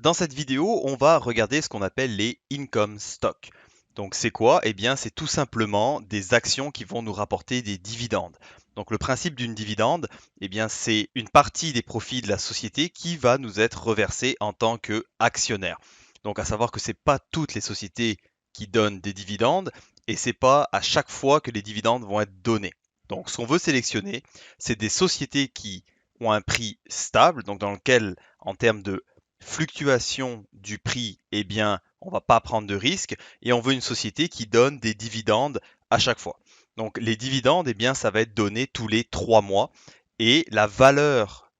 Dans cette vidéo, on va regarder ce qu'on appelle les income stocks. Donc c'est quoi? Eh bien, c'est tout simplement des actions qui vont nous rapporter des dividendes. Donc le principe d'une dividende, eh bien, c'est une partie des profits de la société qui va nous être reversée en tant qu'actionnaire. Donc à savoir que c'est pas toutes les sociétés qui donnent des dividendes et c'est pas à chaque fois que les dividendes vont être donnés. Donc ce qu'on veut sélectionner, c'est des sociétés qui ont un prix stable, donc dans lequel en termes de fluctuation du prix, eh bien, on ne va pas prendre de risque et on veut une société qui donne des dividendes à chaque fois. Donc les dividendes, eh bien, ça va être donné tous les 3 mois et la valeur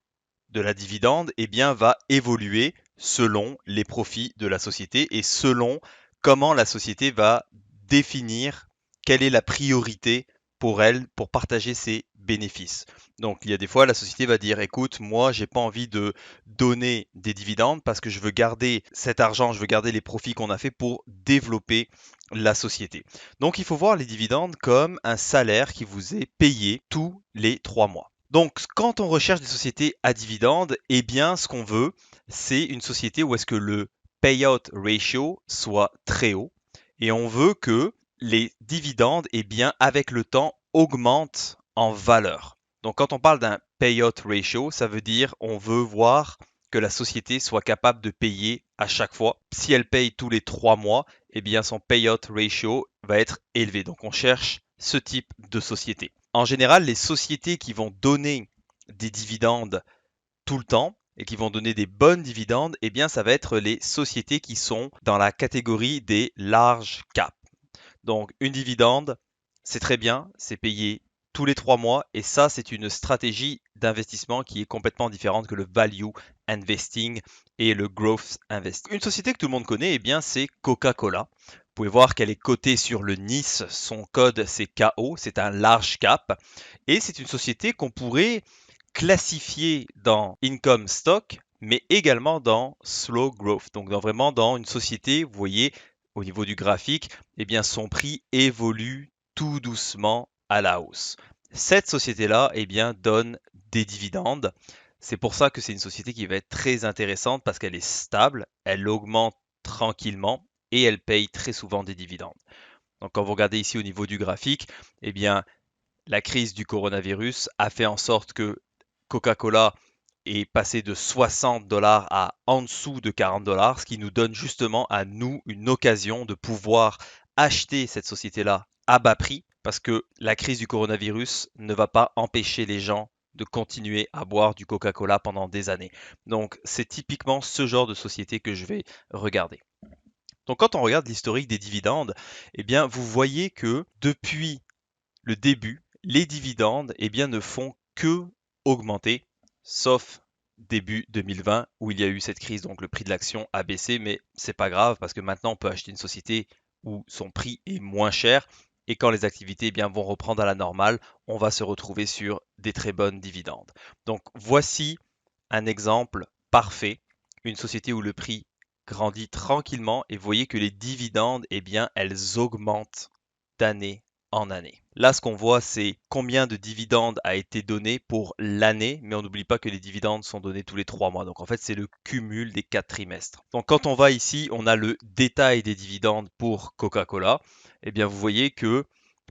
de la dividende, eh bien, va évoluer selon les profits de la société et selon comment la société va définir quelle est la priorité pour elle pour partager ses bénéfices. Donc, il y a des fois, la société va dire, écoute, moi, j'ai pas envie de donner des dividendes parce que je veux garder cet argent, je veux garder les profits qu'on a fait pour développer la société. Donc, il faut voir les dividendes comme un salaire qui vous est payé tous les 3 mois. Donc, quand on recherche des sociétés à dividendes, eh bien, ce qu'on veut, c'est une société où est-ce que le payout ratio soit très haut et on veut que les dividendes, eh bien, avec le temps, augmentent en valeur. Donc, quand on parle d'un payout ratio, ça veut dire on veut voir que la société soit capable de payer à chaque fois. Si elle paye tous les 3 mois, eh bien, son payout ratio va être élevé. Donc, on cherche ce type de société. En général, les sociétés qui vont donner des dividendes tout le temps et qui vont donner des bonnes dividendes, eh bien, ça va être les sociétés qui sont dans la catégorie des large cap. Donc, une dividende, c'est très bien, c'est payé tous les 3 mois et ça, c'est une stratégie d'investissement qui est complètement différente que le value investing et le growth investing. Une société que tout le monde connaît, eh bien, c'est Coca-Cola. Vous pouvez voir qu'elle est cotée sur le Nice, son code c'est KO, c'est un large cap et c'est une société qu'on pourrait classifier dans income stock, mais également dans slow growth. Donc vraiment dans une société, vous voyez, au niveau du graphique, eh bien son prix évolue tout doucement à la hausse. Cette société-là, eh bien, donne des dividendes. C'est pour ça que c'est une société qui va être très intéressante parce qu'elle est stable, elle augmente tranquillement et elle paye très souvent des dividendes. Donc quand vous regardez ici au niveau du graphique, eh bien, la crise du coronavirus a fait en sorte que Coca-Cola est passé de 60 dollars à en dessous de 40 dollars, ce qui nous donne justement à nous une occasion de pouvoir acheter cette société-là à bas prix, parce que la crise du coronavirus ne va pas empêcher les gens de continuer à boire du Coca-Cola pendant des années. Donc c'est typiquement ce genre de société que je vais regarder. Donc quand on regarde l'historique des dividendes, eh bien vous voyez que depuis le début, les dividendes eh bien, ne font que augmenter, sauf début 2020 où il y a eu cette crise, donc le prix de l'action a baissé, mais c'est pas grave parce que maintenant on peut acheter une société où son prix est moins cher et quand les activités eh bien, vont reprendre à la normale, on va se retrouver sur des très bonnes dividendes. Donc voici un exemple parfait, une société où le prix grandit tranquillement et vous voyez que les dividendes, eh bien, elles augmentent d'année en année. Là, ce qu'on voit, c'est combien de dividendes a été donné pour l'année, mais on n'oublie pas que les dividendes sont donnés tous les 3 mois. Donc en fait, c'est le cumul des 4 trimestres. Donc quand on va ici, on a le détail des dividendes pour Coca-Cola. Eh bien, vous voyez que,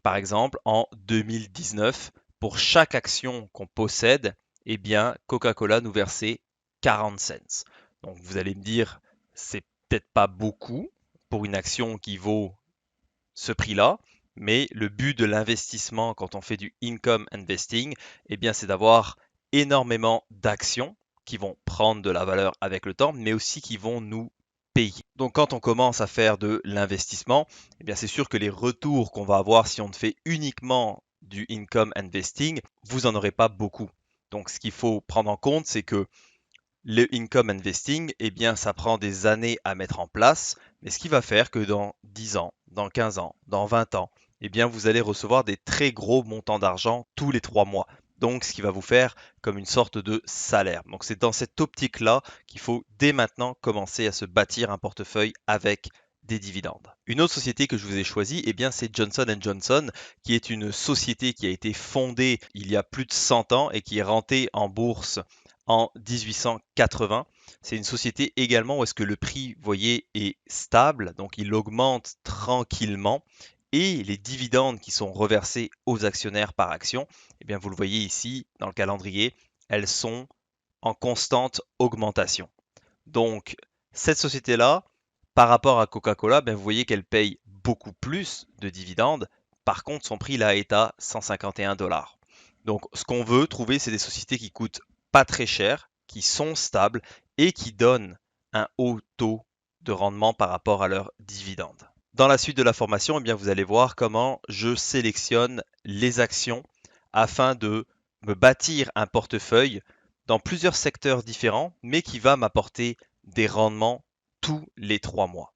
par exemple, en 2019, pour chaque action qu'on possède, eh bien, Coca-Cola nous versait 40 cents. Donc vous allez me dire, c'est peut-être pas beaucoup pour une action qui vaut ce prix-là, mais le but de l'investissement quand on fait du income investing, eh bien, c'est d'avoir énormément d'actions qui vont prendre de la valeur avec le temps, mais aussi qui vont nous payer. Donc, quand on commence à faire de l'investissement, eh bien, c'est sûr que les retours qu'on va avoir si on ne fait uniquement du income investing, vous n'en aurez pas beaucoup. Donc, ce qu'il faut prendre en compte, c'est que le income investing, eh bien, ça prend des années à mettre en place, mais ce qui va faire que dans 10 ans, dans 15 ans, dans 20 ans, eh bien, vous allez recevoir des très gros montants d'argent tous les 3 mois. Donc, ce qui va vous faire comme une sorte de salaire. Donc, c'est dans cette optique-là qu'il faut dès maintenant commencer à se bâtir un portefeuille avec des dividendes. Une autre société que je vous ai choisie, eh bien, c'est Johnson Johnson, qui est une société qui a été fondée il y a plus de 100 ans et qui est rentée en bourse en 1880. C'est une société également où est-ce que le prix, vous voyez, est stable, donc il augmente tranquillement. Et les dividendes qui sont reversés aux actionnaires par action, eh bien vous le voyez ici dans le calendrier, elles sont en constante augmentation. Donc, cette société-là, par rapport à Coca-Cola, ben, vous voyez qu'elle paye beaucoup plus de dividendes. Par contre, son prix là est à 151 dollars. Donc, ce qu'on veut trouver, c'est des sociétés qui coûtent pas très cher, qui sont stables et qui donnent un haut taux de rendement par rapport à leurs dividendes. Dans la suite de la formation, eh bien, vous allez voir comment je sélectionne les actions afin de me bâtir un portefeuille dans plusieurs secteurs différents, mais qui va m'apporter des rendements tous les 3 mois.